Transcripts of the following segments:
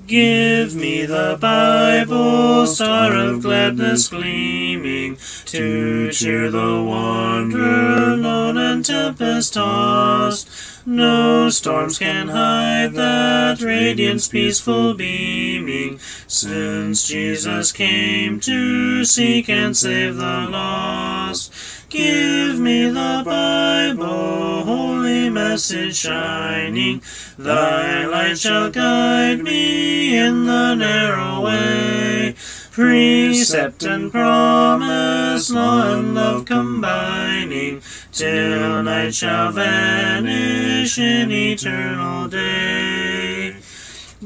Give me the Bible, star of gladness gleaming, to cheer the wanderer lone and tempest-tossed. No storms can hide that radiance peaceful beaming, since Jesus came to seek and save the lost. Give me the Bible, holy message shining, thy light shall guide me in the narrow way. Precept and promise, law and love combining, till night shall vanish in eternal day.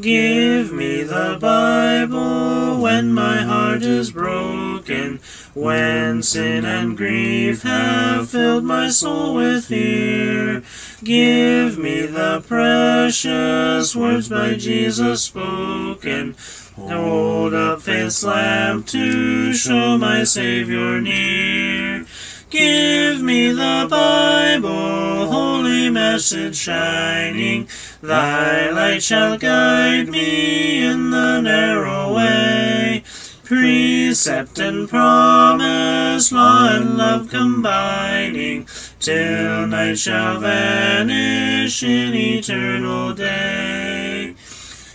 Give me the Bible when my heart is broken, when sin and grief have filled my soul with fear. Give me the precious words by Jesus spoken. Hold up faith's lamp to show my Savior near. Give me the Bible, holy message shining, thy light shall guide me in the narrow way. Precept and promise, law and love combining, till night shall vanish in eternal day.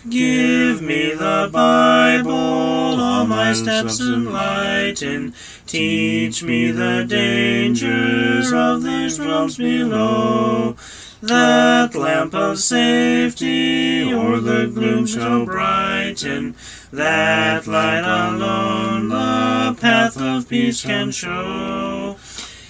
Give me the Bible, all my steps enlighten, teach me the dangers of these realms below. That lamp of safety o'er the gloom shall brighten, that light alone the path of peace can show.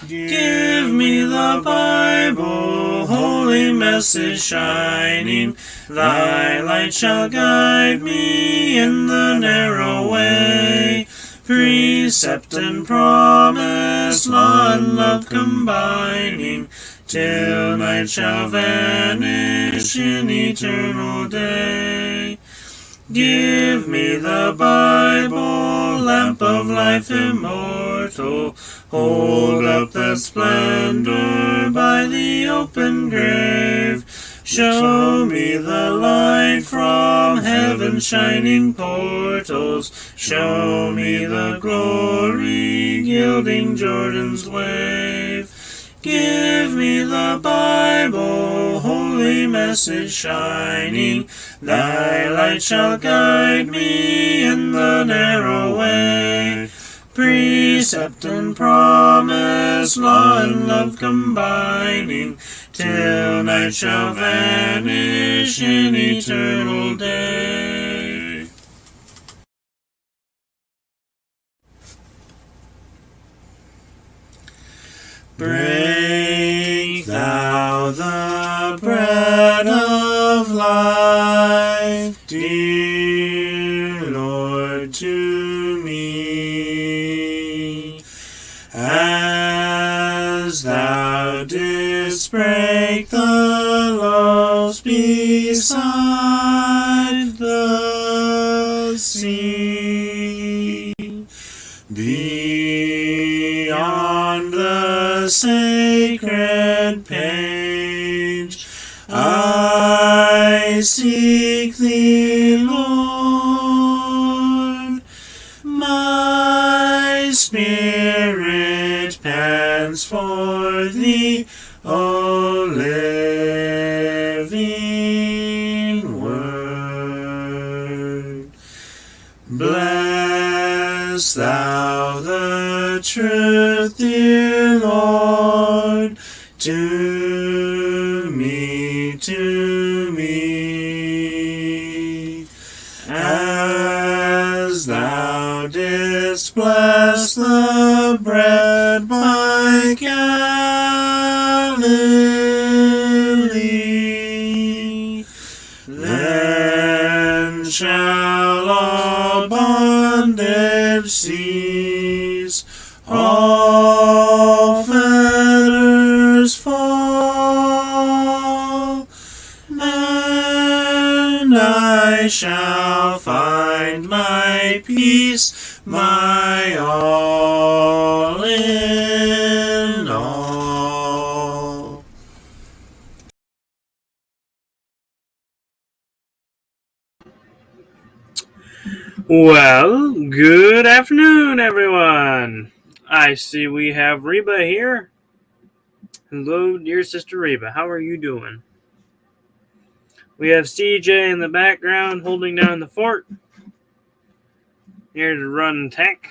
Give me the Bible, holy message shining, thy light shall guide me in the narrow way. Precept and promise, law and love combining, till night shall vanish in eternal day. Give me the Bible, lamp of life immortal, hold up the splendor by the open grave. Show me the light from heaven's shining portals, show me the glory gilding Jordan's wave. Give me the Bible, holy message shining, thy light shall guide me in the narrow way. Precept and promise, law and love combining, till night shall vanish in eternal day. Break thou the bread of life, dear Lord, to me, as thou didst break the loaves beside the sea. Beyond the sacred page, I seek thee, Lord. My spirit pants for thee, O living word. Bless thou the truth, dear Lord, to me, as thou didst bless the bread by Galilee. Then shall all bondage cease, all fetters fall, and I shall find my peace, my all in all. Well, good afternoon, everyone. I see we have Reba here. Hello, dear sister Reba. How are you doing? We have CJ in the background holding down the fort, here to run tank.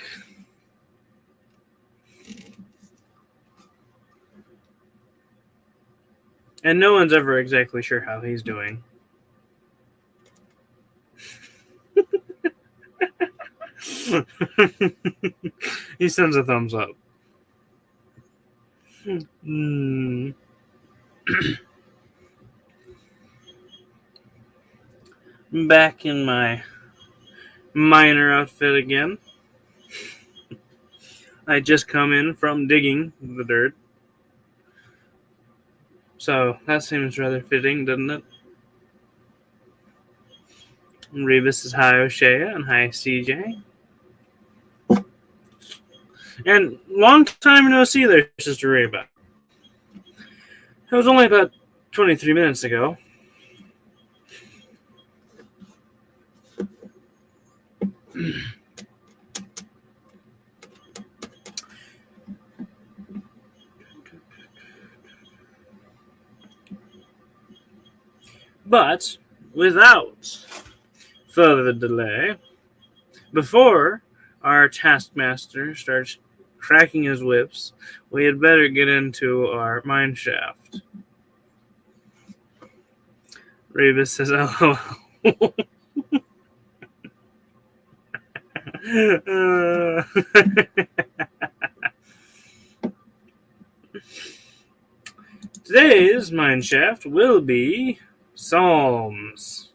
And no one's ever exactly sure how he's doing. He sends a thumbs up. Back in my miner outfit again. I just come in from digging the dirt. So that seems rather fitting, doesn't it? Reba says hi, O'Shea, and hi, CJ. And long time no see there, Sister Reba. It was only about 23 minutes ago. But without further delay, before our taskmaster starts cracking his whips, we had better get into our mine shaft. Reba says, "Oh." Today's mine shaft will be Psalms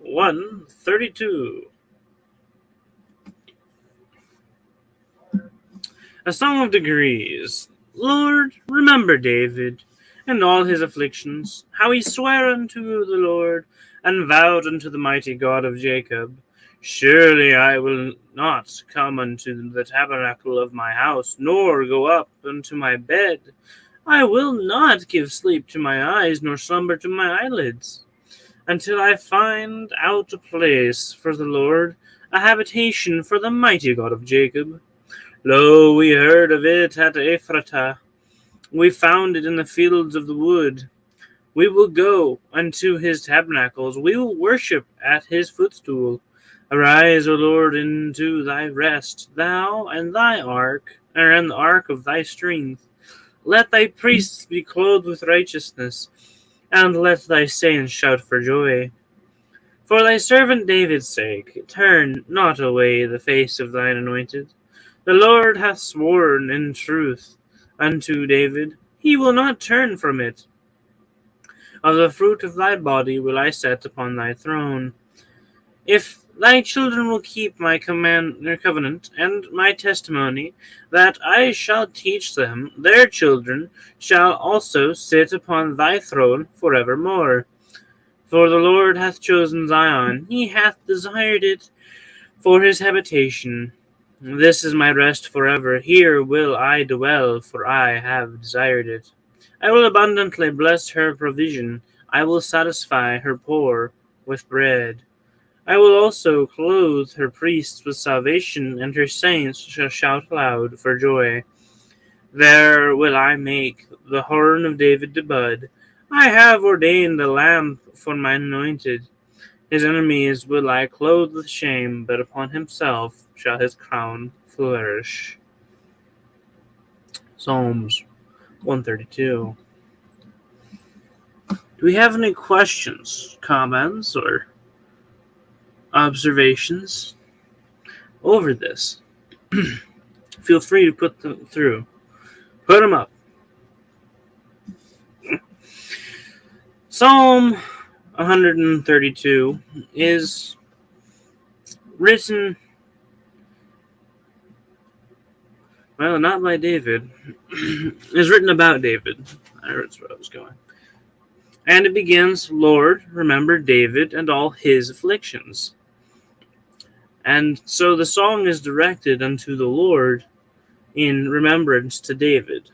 132. A Song of Degrees. Lord, remember David, and all his afflictions, how he sware unto the Lord, and vowed unto the mighty God of Jacob, Surely I will not come unto the tabernacle of my house, nor go up unto my bed. I will not give sleep to my eyes, nor slumber to my eyelids, until I find out a place for the Lord, a habitation for the mighty God of Jacob. Lo, we heard of it at Ephratah. We found it in the fields of the wood. We will go unto his tabernacles. We will worship at his footstool. Arise, O Lord, into thy rest, thou and thy ark, and the ark of thy strength. Let thy priests be clothed with righteousness, and let thy saints shout for joy. For thy servant David's sake, turn not away the face of thine anointed. The Lord hath sworn in truth unto David, he will not turn from it. Of the fruit of thy body will I set upon thy throne. If thy children will keep my covenant and my testimony, that I shall teach them, their children shall also sit upon thy throne forevermore. For the Lord hath chosen Zion, he hath desired it for his habitation. This is my rest forever. Here will I dwell, for I have desired it. I will abundantly bless her provision. I will satisfy her poor with bread. I will also clothe her priests with salvation, and her saints shall shout aloud for joy. There will I make the horn of David to bud. I have ordained a lamp for mine anointed. His enemies will I clothe with shame, but upon himself shall his crown flourish. Psalms 132. Do we have any questions, comments, or observations over this? Feel free to put them through. Put them up. Psalm 132 is written, well, not by David. It's written about David. That's where I was going. And it begins, Lord, remember David and all his afflictions. And so the song is directed unto the Lord in remembrance to David.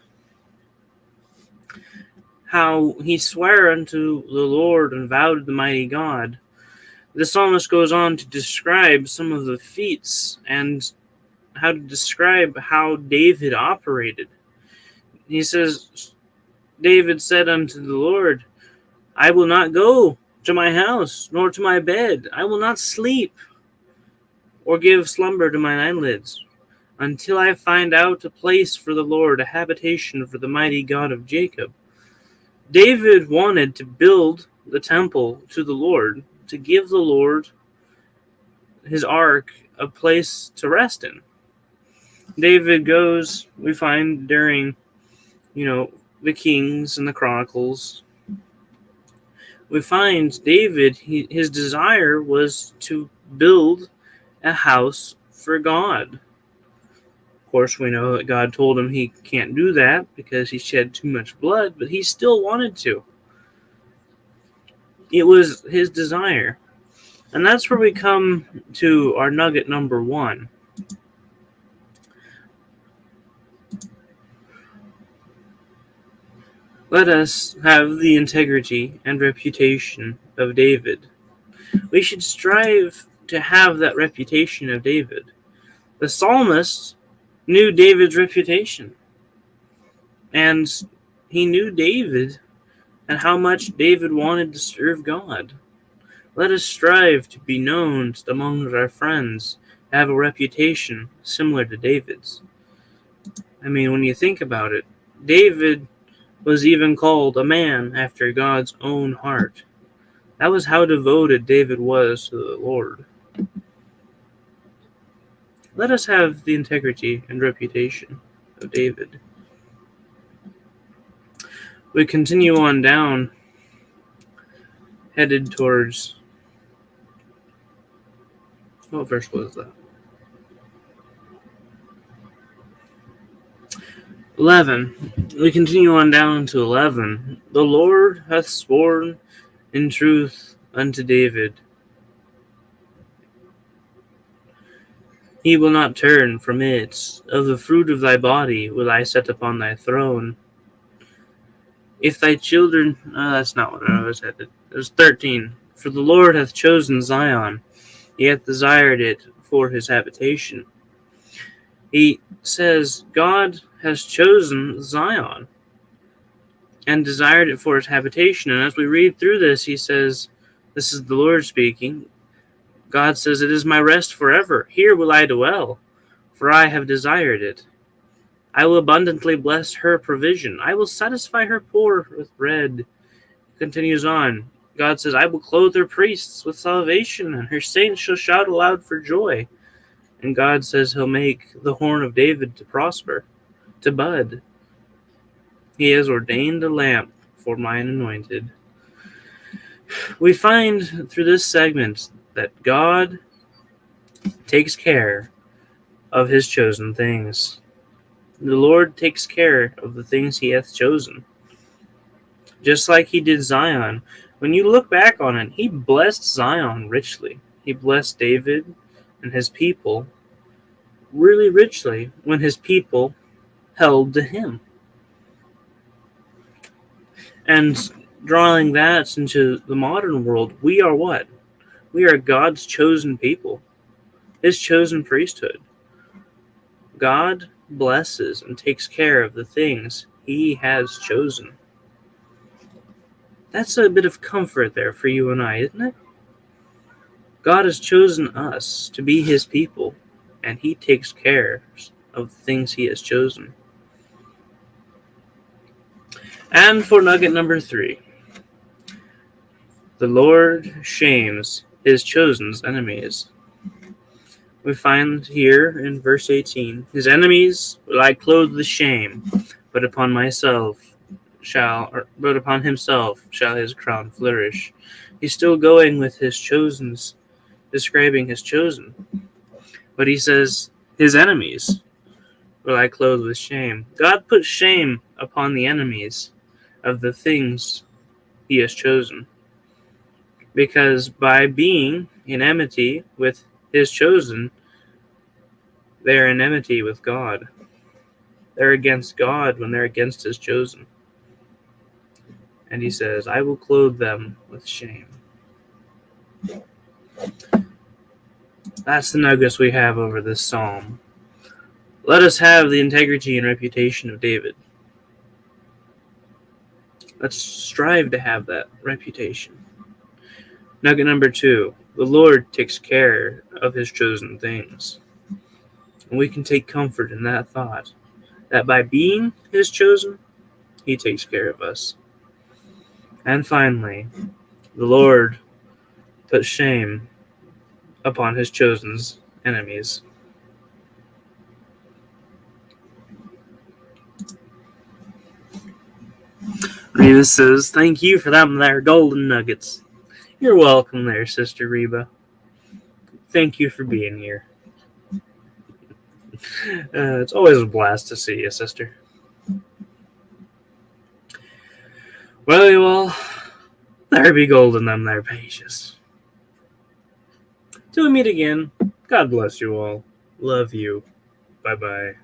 How he sware unto the Lord and vowed to the mighty God. The psalmist goes on to describe some of the feats and how to describe how David operated. He says, David said unto the Lord, I will not go to my house, nor to my bed. I will not sleep, or give slumber to mine eyelids, until I find out a place for the Lord, a habitation for the mighty God of Jacob. David wanted to build the temple to the Lord, to give the Lord, his ark, a place to rest in. David goes, we find during, the Kings and the Chronicles, we find David, his desire was to build a house for God. Of course, we know that God told him he can't do that because he shed too much blood, but he still wanted to. It was his desire. And that's where we come to our nugget number 1. Let us have the integrity and reputation of David. We should strive to have that reputation of David. The psalmist knew David's reputation, and he knew David and how much David wanted to serve God. Let us strive to be known among our friends, have a reputation similar to David's. I mean, when you think about it, David was even called a man after God's own heart. That was how devoted David was to the Lord. Let us have the integrity and reputation of David. We continue on down, headed towards... What verse was that? 11. We continue on down to 11. The Lord hath sworn in truth unto David. He will not turn from it. Of the fruit of thy body will I set upon thy throne. If thy children... that's not what I was headed. It was 13. For the Lord hath chosen Zion. He hath desired it for his habitation. He says God has chosen Zion and desired it for his habitation. And as we read through this, he says, this is the Lord speaking. God says, it is my rest forever. Here will I dwell, for I have desired it. I will abundantly bless her provision. I will satisfy her poor with bread. Continues on. God says, I will clothe her priests with salvation, and her saints shall shout aloud for joy. And God says he'll make the horn of David to prosper, to bud. He has ordained a lamp for mine anointed. We find through this segment that God takes care of his chosen things. The Lord takes care of the things he hath chosen. Just like he did Zion. When you look back on it, he blessed Zion richly. He blessed David and his people really richly when his people held to him. And drawing that into the modern world, we are what? We are God's chosen people, his chosen priesthood. God blesses and takes care of the things he has chosen. That's a bit of comfort there for you and I, isn't it? God has chosen us to be his people, and he takes care of the things he has chosen. And for nugget number 3, the Lord shames his chosen's enemies. We find here in verse 18, his enemies will I clothe with shame, but upon himself shall his crown flourish. He's still going with his chosens, describing his chosen. But he says, his enemies will I clothe with shame. God puts shame upon the enemies of the things he has chosen. Because by being in enmity with his chosen, they are in enmity with God. They're against God when they're against his chosen. And he says, I will clothe them with shame. That's the nuggets we have over this psalm. Let us have the integrity and reputation of David. Let's strive to have that reputation. Nugget number 2. The Lord takes care of his chosen things. And we can take comfort in that thought, that by being his chosen, he takes care of us. And finally, the Lord puts shame upon his chosen's enemies. Reba says, thank you for them there golden nuggets. You're welcome there, Sister Reba. Thank you for being here. It's always a blast to see you, sister. Well, you all, there be gold in them there pages. Till we meet again, God bless you all. Love you. Bye-bye.